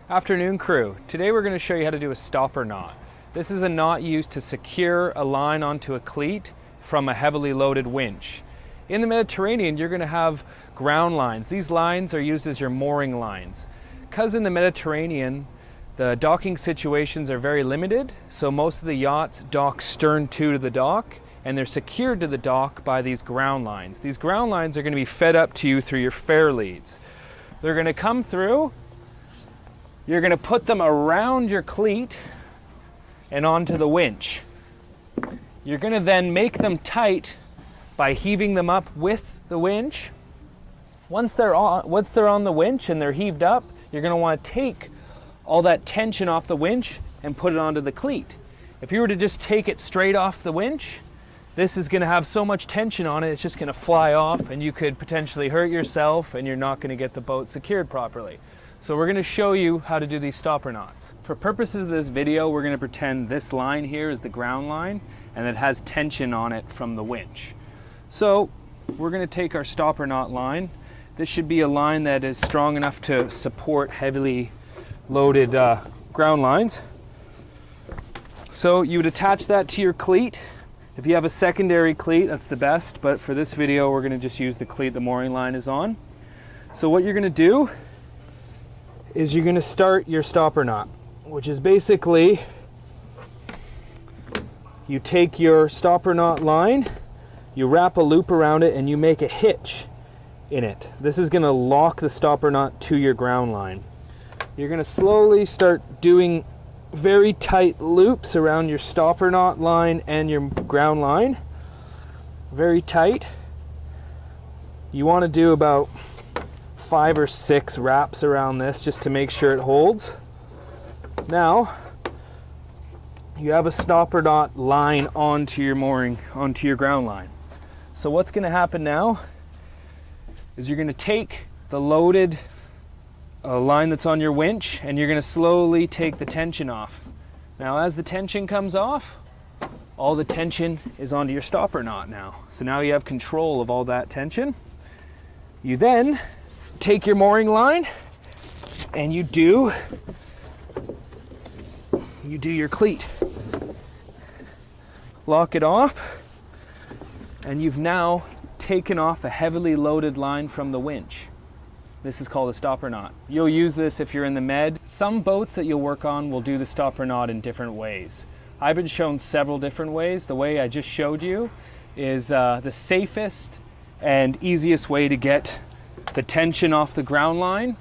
Afternoon crew, today we're going to show you how to do a stopper knot. This is a knot used to secure a line onto a cleat from a heavily loaded winch. In the Mediterranean, you're going to have ground lines. These lines are used as your mooring lines. Because in the Mediterranean, the docking situations are very limited, so most of the yachts dock stern to the dock, and they're secured to the dock by these ground lines. These ground lines are going to be fed up to you through your fair leads. They're going to come through. You're going to put them around your cleat and onto the winch. You're going to then make them tight by heaving them up with the winch. Once they're on the winch and they're heaved up, you're going to want to take all that tension off the winch and put it onto the cleat. If you were to just take it straight off the winch, this is going to have so much tension on it, it's just going to fly off and you could potentially hurt yourself and you're not going to get the boat secured properly. So we're going to show you how to do these stopper knots. For purposes of this video, we're going to pretend this line here is the ground line and it has tension on it from the winch. So we're going to take our stopper knot line. This should be a line that is strong enough to support heavily loaded ground lines. So you would attach that to your cleat. If you have a secondary cleat, that's the best, but for this video we're going to just use the cleat the mooring line is on. So what you're going to do is you're going to start your stopper knot, which is basically you take your stopper knot line, you wrap a loop around it, and you make a hitch in it. This is going to lock the stopper knot to your ground line. You're going to slowly start doing very tight loops around your stopper knot line and your ground line. Very tight. You want to do about 5 or 6 wraps around this just to make sure it holds. Now you have a stopper knot line onto your mooring, onto your ground line. So what's going to happen now is you're going to take the loaded line that's on your winch and you're going to slowly take the tension off. Now as the tension comes off, all the tension is onto your stopper knot now. So now you have control of all that tension. You then take your mooring line and you do your cleat. Lock it off and you've now taken off a heavily loaded line from the winch. This is called a stopper knot. You'll use this if you're in the Med. Some boats that you'll work on will do the stopper knot in different ways. I've been shown several different ways. The way I just showed you is the safest and easiest way to get the tension off the ground line